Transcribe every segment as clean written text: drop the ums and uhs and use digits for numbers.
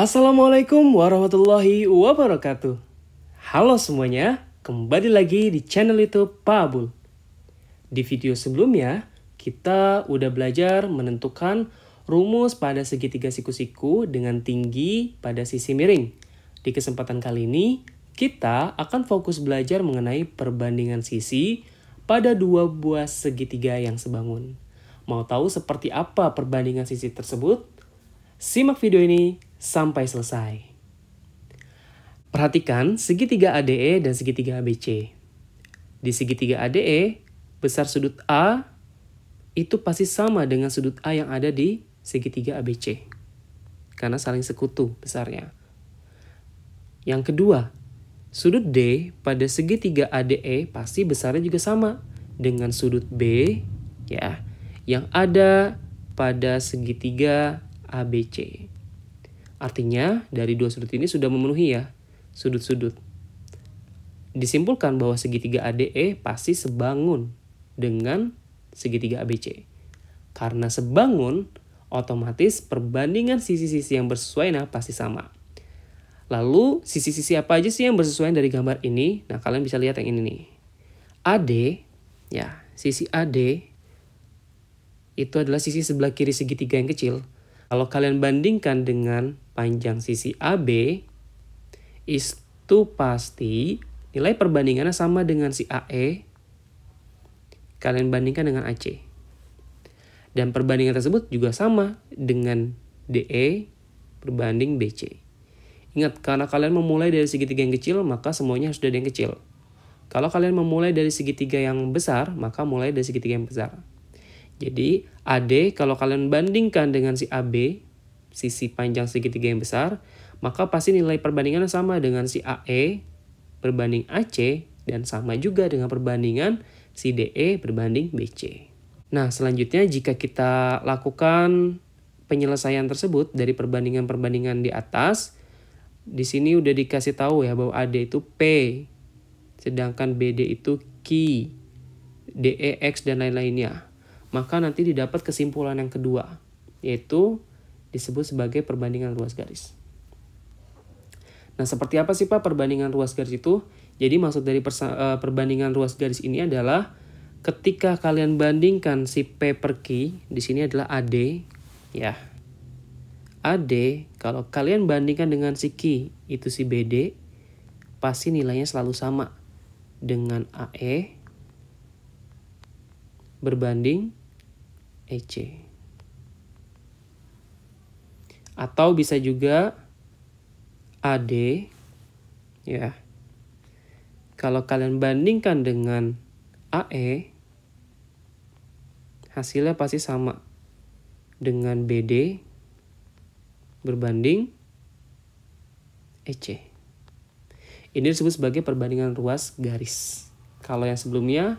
Assalamualaikum warahmatullahi wabarakatuh. Halo semuanya, kembali lagi di channel YouTube Pak Abul. Di video sebelumnya, kita udah belajar menentukan rumus pada segitiga siku-siku dengan tinggi pada sisi miring. Di kesempatan kali ini, kita akan fokus belajar mengenai perbandingan sisi pada dua buah segitiga yang sebangun. Mau tahu seperti apa perbandingan sisi tersebut? Simak video ini sampai selesai. Perhatikan segitiga ADE dan segitiga ABC. Di segitiga ADE, besar sudut A itu pasti sama dengan sudut A yang ada di segitiga ABC. Karena saling sekutu besarnya. Yang kedua, sudut D pada segitiga ADE pasti besarnya juga sama dengan sudut B ya, yang ada pada segitiga ABC. Artinya dari dua sudut ini sudah memenuhi ya sudut-sudut. Disimpulkan bahwa segitiga ADE pasti sebangun dengan segitiga ABC. Karena sebangun, otomatis perbandingan sisi-sisi yang bersesuaian pasti sama. Lalu sisi-sisi apa aja sih yang bersesuaian dari gambar ini? Nah, kalian bisa lihat yang ini nih. AD, ya, sisi AD itu adalah sisi sebelah kiri segitiga yang kecil. Kalau kalian bandingkan dengan panjang sisi AB, itu pasti nilai perbandingannya sama dengan si AE. Kalian bandingkan dengan AC. Dan perbandingan tersebut juga sama dengan DE berbanding BC. Ingat, karena kalian memulai dari segitiga yang kecil, maka semuanya harus dari yang kecil. Kalau kalian memulai dari segitiga yang besar, maka mulai dari segitiga yang besar. Jadi AD kalau kalian bandingkan dengan si AB, sisi panjang segitiga yang besar, maka pasti nilai perbandingannya sama dengan si AE berbanding AC dan sama juga dengan perbandingan si DE berbanding BC. Nah, selanjutnya jika kita lakukan penyelesaian tersebut dari perbandingan-perbandingan di atas, di sini udah dikasih tahu ya bahwa AD itu P, sedangkan BD itu Q, DE X dan lain-lainnya. Maka nanti didapat kesimpulan yang kedua, yaitu disebut sebagai perbandingan ruas garis. Nah, seperti apa sih Pak perbandingan ruas garis itu? Jadi maksud dari perbandingan ruas garis ini adalah ketika kalian bandingkan si P per Q, di sini adalah AD, ya. AD, kalau kalian bandingkan dengan si Q, itu si BD, pasti nilainya selalu sama dengan AE berbanding EC. Atau bisa juga AD ya. Kalau kalian bandingkan dengan AE, hasilnya pasti sama dengan BD berbanding EC. Ini disebut sebagai perbandingan ruas garis. Kalau yang sebelumnya,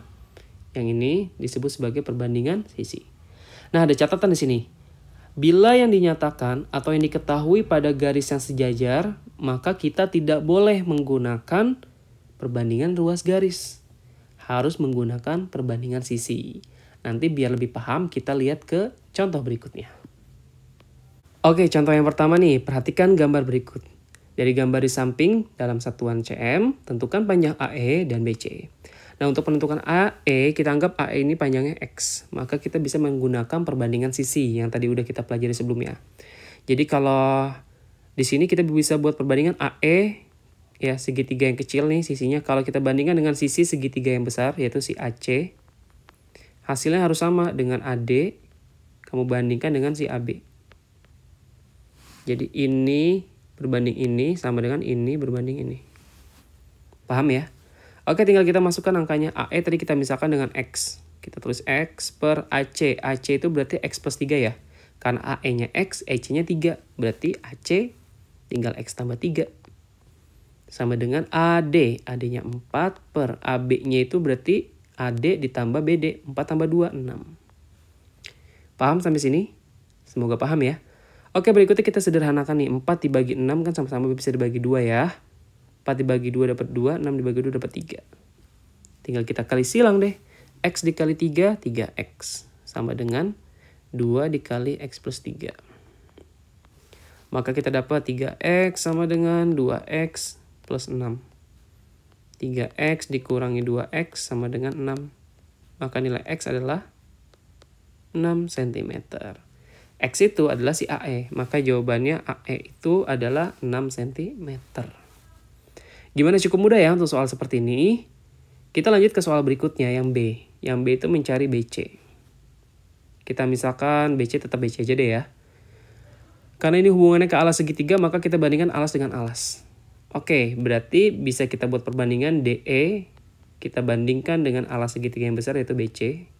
yang ini disebut sebagai perbandingan sisi. Nah, ada catatan di sini. Bila yang dinyatakan atau yang diketahui pada garis yang sejajar, maka kita tidak boleh menggunakan perbandingan ruas garis. Harus menggunakan perbandingan sisi. Nanti biar lebih paham, kita lihat ke contoh berikutnya. Oke, contoh yang pertama nih, perhatikan gambar berikut. Dari gambar di samping dalam satuan cm, tentukan panjang AE dan BC. Nah, untuk penentukan AE, kita anggap AE ini panjangnya X. Maka kita bisa menggunakan perbandingan sisi yang tadi udah kita pelajari sebelumnya. Jadi kalau di sini kita bisa buat perbandingan AE, ya segitiga yang kecil nih sisinya. Kalau kita bandingkan dengan sisi segitiga yang besar, yaitu si AC, hasilnya harus sama dengan AD, kamu bandingkan dengan si AB. Jadi ini berbanding ini sama dengan ini berbanding ini. Paham ya? Oke, tinggal kita masukkan angkanya. AE tadi kita misalkan dengan X. Kita tulis X per AC. AC itu berarti X plus 3 ya. Karena AE-nya X, AC-nya 3. Berarti AC tinggal X tambah 3. Sama dengan AD. AD-nya 4 per AB-nya itu berarti AD ditambah BD. 4 tambah 2, 6. Paham sampai sini? Semoga paham ya. Oke, berikutnya kita sederhanakan nih. 4 dibagi 6 kan sama-sama bisa dibagi 2 ya. 4 dibagi 2 dapat 2, 6 dibagi 2 dapat 3. Tinggal kita kali silang deh. X dikali 3, 3X. Sama dengan 2 dikali X plus 3. Maka kita dapat 3x sama dengan 2x plus 6. 3x dikurangi 2x sama dengan 6. Maka nilai x adalah 6 cm. X itu adalah si AE. Maka jawabannya AE itu adalah 6 cm. Gimana, cukup mudah ya untuk soal seperti ini? Kita lanjut ke soal berikutnya yang B. Yang B itu mencari BC. Kita misalkan BC tetap BC aja deh ya. Karena ini hubungannya ke alas segitiga, maka kita bandingkan alas dengan alas. Oke, berarti bisa kita buat perbandingan DE. Kita bandingkan dengan alas segitiga yang besar yaitu BC.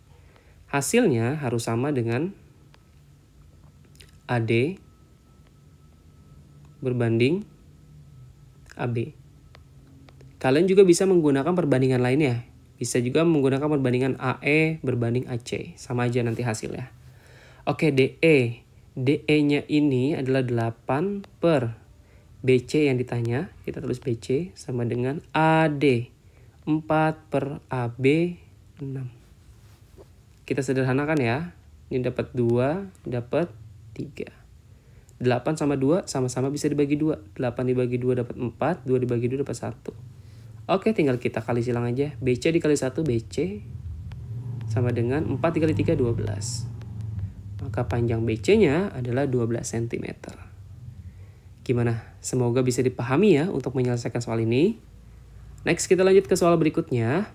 Hasilnya harus sama dengan AD berbanding AB. Kalian juga bisa menggunakan perbandingan lainnya. Bisa juga menggunakan perbandingan AE berbanding AC. Sama aja nanti hasilnya. Oke, DE. DE-nya ini adalah 8 per BC yang ditanya. Kita tulis BC sama dengan AD. 4 per AB 6. Kita sederhanakan ya. Ini dapat 2, dapat 3. 8 sama 2 sama-sama bisa dibagi 2. 8 dibagi 2 dapat 4, 2 dibagi 2 dapat 1. Oke, tinggal kita kali silang aja. BC dikali 1, BC sama dengan 4 dikali 3, 12. Maka panjang BC-nya adalah 12 cm. Gimana? Semoga bisa dipahami ya untuk menyelesaikan soal ini. Next, kita lanjut ke soal berikutnya.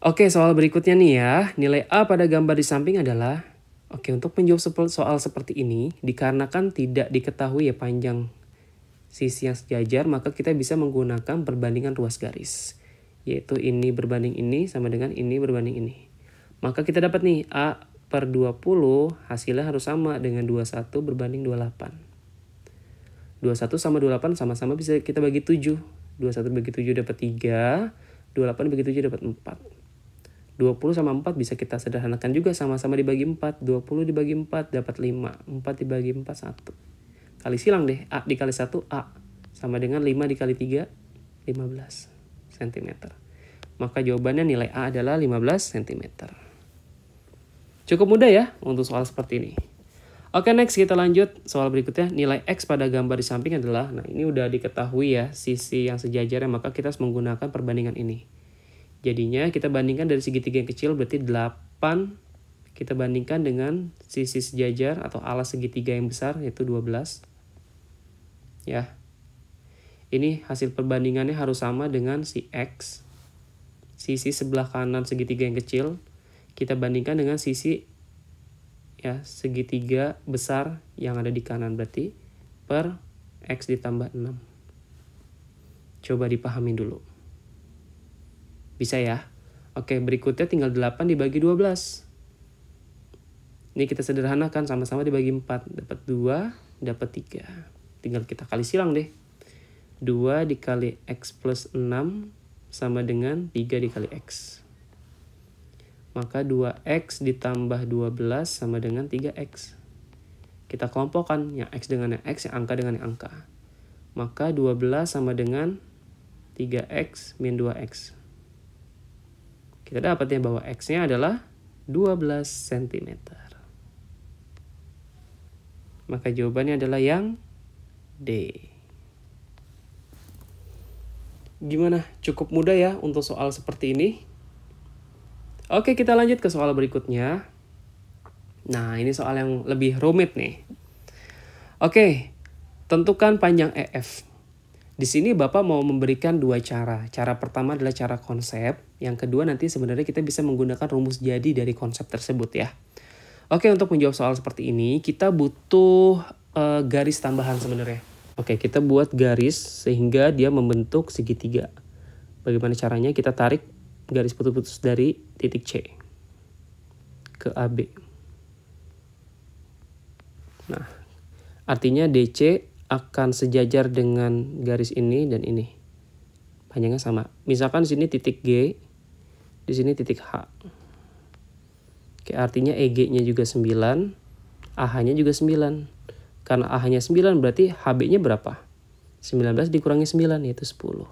Oke, soal berikutnya nih ya. Nilai A pada gambar di samping adalah... Oke, untuk menjawab soal seperti ini, dikarenakan tidak diketahui ya panjang sisi yang sejajar, maka kita bisa menggunakan perbandingan ruas garis. Yaitu ini berbanding ini sama dengan ini berbanding ini. Maka kita dapat nih A per 20 hasilnya harus sama dengan 21 berbanding 28. 21 sama 28 sama-sama bisa kita bagi 7. 21 bagi 7 dapat 3. 28 bagi 7 dapat 4. 20 sama 4 bisa kita sederhanakan juga, sama-sama dibagi 4. 20 dibagi 4 dapat 5. 4 dibagi 4 1. Kali silang deh, A dikali 1 A sama dengan 5 dikali 3 15 cm. Maka jawabannya nilai A adalah 15 cm. Cukup mudah ya untuk soal seperti ini. Oke, next kita lanjut soal berikutnya. Nilai X pada gambar di samping adalah, nah ini udah diketahui ya sisi yang sejajarnya, maka kita harus menggunakan perbandingan ini. Jadinya kita bandingkan dari segitiga yang kecil, berarti 8 kita bandingkan dengan sisi sejajar atau alas segitiga yang besar yaitu 12. Ya, ini hasil perbandingannya harus sama dengan si X. Sisi sebelah kanan segitiga yang kecil kita bandingkan dengan sisi ya segitiga besar yang ada di kanan, berarti per X ditambah 6. Coba dipahami dulu. Bisa ya? Oke, berikutnya tinggal 8 dibagi 12. Ini kita sederhanakan, sama-sama dibagi 4. Dapat 2, dapat 3. Tinggal kita kali silang deh. 2 dikali X plus 6 sama dengan 3 dikali X. Maka 2X ditambah 12 sama dengan 3X. Kita kelompokkan yang X dengan yang X, yang angka dengan yang angka. Maka 12 sama dengan 3X min 2X. Kita dapat ya bahwa X-nya adalah 12 cm. Maka jawabannya adalah yang D. Gimana? Cukup mudah ya untuk soal seperti ini? Oke, kita lanjut ke soal berikutnya. Nah, ini soal yang lebih rumit nih. Oke, tentukan panjang EF. Di sini Bapak mau memberikan dua cara. Cara pertama adalah cara konsep. Yang kedua nanti sebenarnya kita bisa menggunakan rumus jadi dari konsep tersebut ya. Oke, untuk menjawab soal seperti ini, kita butuh garis tambahan sebenarnya. Oke, kita buat garis sehingga dia membentuk segitiga. Bagaimana caranya? Kita tarik garis putus-putus dari titik C ke AB. Nah, artinya DC akan sejajar dengan garis ini dan ini. Panjangnya sama. Misalkan di sini titik G, di sini titik H. Oke, artinya EG-nya juga 9, AH-nya juga 9. Karena AH-nya 9 berarti HB-nya berapa? 19 dikurangi 9 yaitu 10.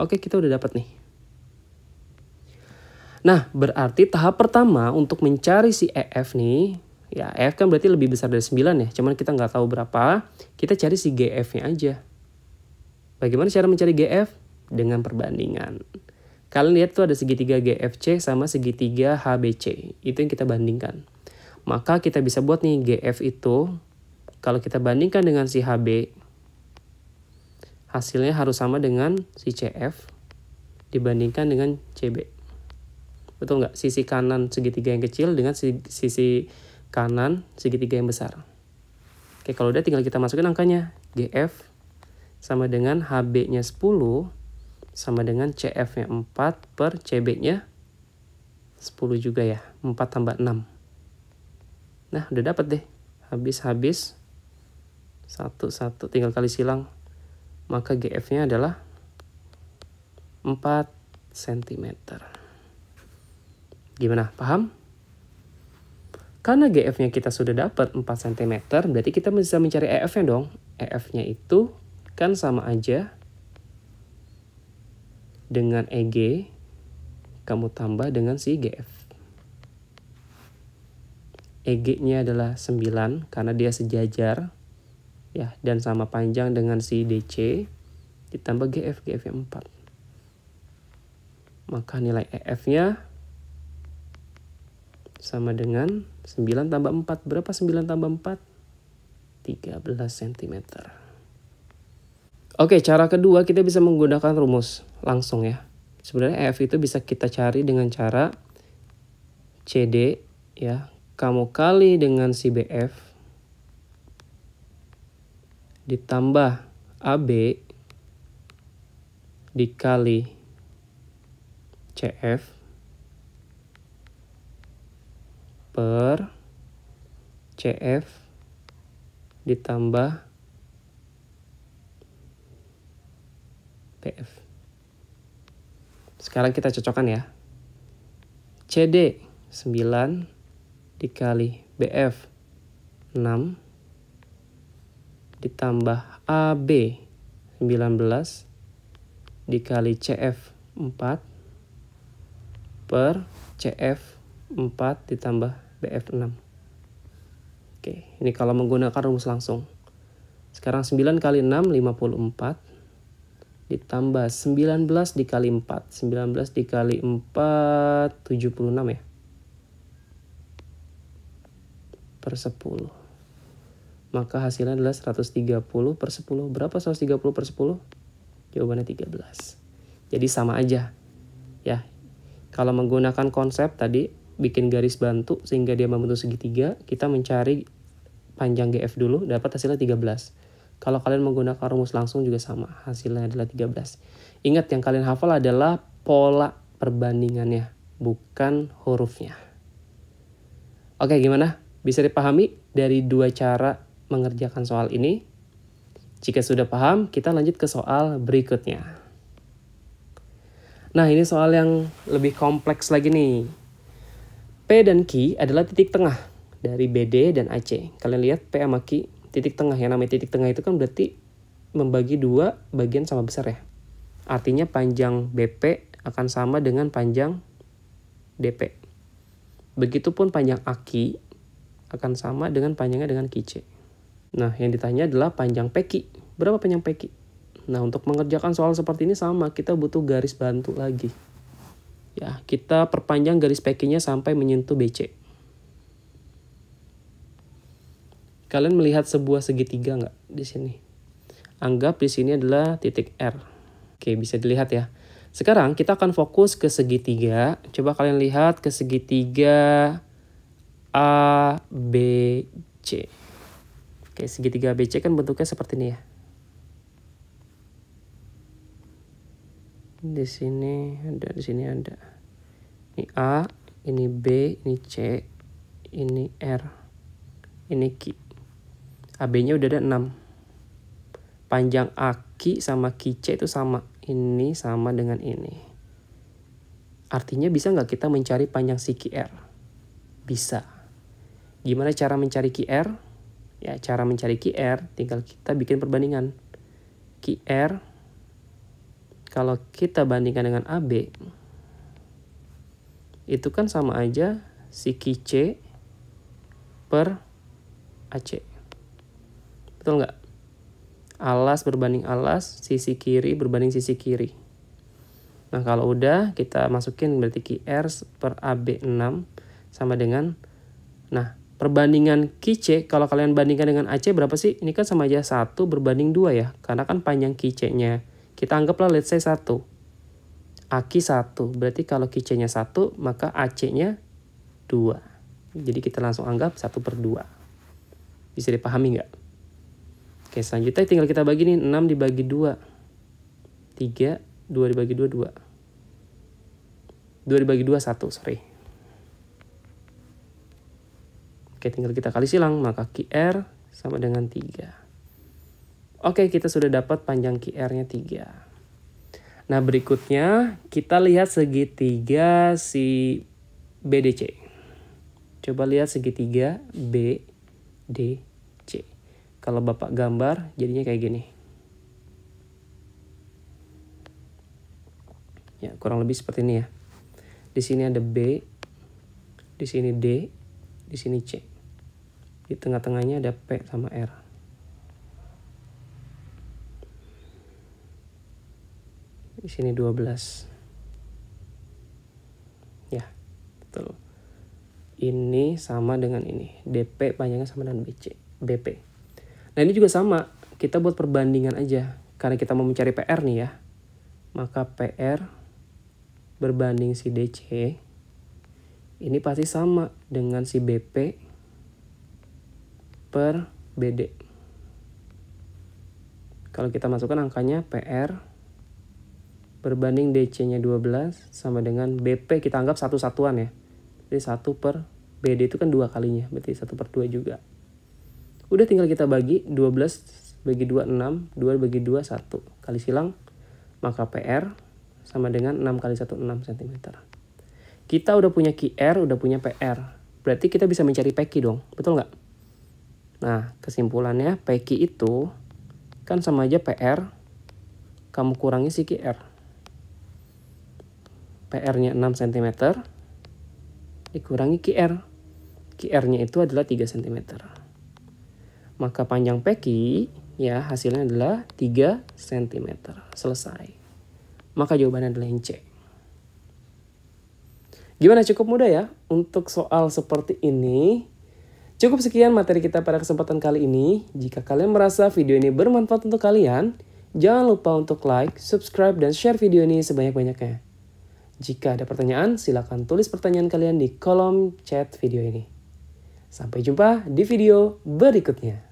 Oke, kita udah dapat nih. Nah, berarti tahap pertama untuk mencari si EF nih, Ya, EF kan berarti lebih besar dari 9 ya. Cuman kita nggak tahu berapa. Kita cari si GF-nya aja. Bagaimana cara mencari GF? Dengan perbandingan. Kalian lihat tuh ada segitiga GFC sama segitiga HBC. Itu yang kita bandingkan. Maka kita bisa buat nih GF itu. Kalau kita bandingkan dengan si HB. Hasilnya harus sama dengan si CF. Dibandingkan dengan CB. Betul nggak? Sisi kanan segitiga yang kecil dengan sisi kanan segitiga yang besar. Oke, kalau udah tinggal kita masukin angkanya. GF sama dengan HB-nya 10 sama dengan CF-nya 4 per CB-nya 10 juga ya. 4 tambah 6. Nah, udah dapat deh. Habis. 1 tinggal kali silang. Maka GF-nya adalah 4 cm. Gimana? Paham? Karena GF-nya kita sudah dapat 4 cm, berarti kita bisa mencari EF-nya dong. EF-nya itu kan sama aja dengan EG, kamu tambah dengan si GF. EG-nya adalah 9 karena dia sejajar ya, dan sama panjang dengan si DC, ditambah GF-nya 4. Maka nilai EF-nya sama dengan 9 tambah 4. Berapa 9 tambah 4? 13 cm. Oke, cara kedua kita bisa menggunakan rumus langsung ya. Sebenarnya EF itu bisa kita cari dengan cara CD ya. Kamu kali dengan si BF ditambah AB dikali CF per CF ditambah BF. Sekarang kita cocokkan ya. CD 9 dikali BF 6 ditambah AB 19 dikali CF 4 per CF 4 ditambah BF 6. Oke, ini kalau menggunakan rumus langsung. Sekarang 9 kali 6 54 ditambah 19 dikali 4. 19 dikali 4 76 ya. Per 10. Maka hasilnya adalah 130 per 10. Berapa 130 per 10? Jawabannya 13. Jadi sama aja. Ya. Kalau menggunakan konsep tadi, bikin garis bantu sehingga dia membentuk segitiga, kita mencari panjang GF dulu, dapat hasilnya 13. Kalau kalian menggunakan rumus langsung juga sama, hasilnya adalah 13. Ingat, yang kalian hafal adalah pola perbandingannya, bukan hurufnya. Oke, gimana? Bisa dipahami dari dua cara mengerjakan soal ini? Jika sudah paham, kita lanjut ke soal berikutnya. Nah, ini soal yang lebih kompleks lagi nih. P dan Q adalah titik tengah dari BD dan AC. Kalian lihat P sama Q, titik tengah. Yang namanya titik tengah itu kan berarti membagi dua bagian sama besar ya. Artinya panjang BP akan sama dengan panjang DP. Begitupun panjang AK akan sama dengan panjangnya dengan QC. Nah, yang ditanya adalah panjang PQ. Berapa panjang PQ? Nah, untuk mengerjakan soal seperti ini sama, kita butuh garis bantu lagi. Ya, kita perpanjang garis PQ-nya sampai menyentuh BC. Kalian melihat sebuah segitiga nggak di sini? Anggap di sini adalah titik R. Oke, bisa dilihat ya. Sekarang kita akan fokus ke segitiga. Coba kalian lihat ke segitiga ABC. Oke, segitiga ABC kan bentuknya seperti ini ya. Di sini ada, di sini ada. Ini A, ini B, ini C, ini R, ini Q. AB-nya udah ada 6. Panjang AK sama QC itu sama. Ini sama dengan ini. Artinya bisa nggak kita mencari panjang si QR? Bisa. Gimana cara mencari QR? Ya, cara mencari QR tinggal kita bikin perbandingan. QR kalau kita bandingkan dengan AB itu kan sama aja si QC per AC. Betul nggak? Alas berbanding alas, sisi kiri berbanding sisi kiri. Nah kalau udah kita masukin berarti QR per AB 6 sama dengan, nah perbandingan QC kalau kalian bandingkan dengan AC berapa sih? Ini kan sama aja 1 berbanding 2 ya. Karena kan panjang QC-nya. Kita anggaplah let's say 1. AQ 1. Berarti kalau QC-nya 1 maka AC-nya 2. Jadi kita langsung anggap 1/2. Bisa dipahami nggak? Oke, selanjutnya tinggal kita bagi nih, 6 dibagi 2. 3, 2 dibagi 2, 2. 2 dibagi 2, 1, sorry. Oke, tinggal kita kali silang, maka QR sama dengan 3. Oke, kita sudah dapat panjang QR-nya 3. Nah, berikutnya kita lihat segitiga si BDC. Coba lihat segitiga BDC. Kalau Bapak gambar jadinya kayak gini. Ya, kurang lebih seperti ini ya. Di sini ada B, di sini D, di sini C. Di tengah-tengahnya ada P sama R. Di sini 12. Ya, betul. Ini sama dengan ini. DP panjangnya sama dengan BP. Nah ini juga sama, kita buat perbandingan aja. Karena kita mau mencari PR nih ya. Maka PR berbanding si DC. Ini pasti sama dengan si BP per BD. Kalau kita masukkan angkanya PR berbanding DC-nya 12 sama dengan BP. Kita anggap satu satuan ya. Jadi 1 per BD itu kan 2 kalinya. Berarti 1/2 juga. Udah tinggal kita bagi, 12 bagi 2, 6, 2 bagi 2, 1. Kali silang, maka PR sama dengan 6 kali 1, 6 cm. Kita udah punya QR, udah punya PR. Berarti kita bisa mencari PQ dong, betul nggak? Nah, kesimpulannya PQ itu kan sama aja PR, kamu kurangi si QR. PR-nya 6 cm, dikurangi QR. QR-nya itu adalah 3 cm. Maka panjang PQ ya hasilnya adalah 3 cm. Selesai. Maka jawabannya adalah yang C. Gimana, cukup mudah ya untuk soal seperti ini? Cukup sekian materi kita pada kesempatan kali ini. Jika kalian merasa video ini bermanfaat untuk kalian, jangan lupa untuk like, subscribe, dan share video ini sebanyak-banyaknya. Jika ada pertanyaan, silakan tulis pertanyaan kalian di kolom chat video ini. Sampai jumpa di video berikutnya.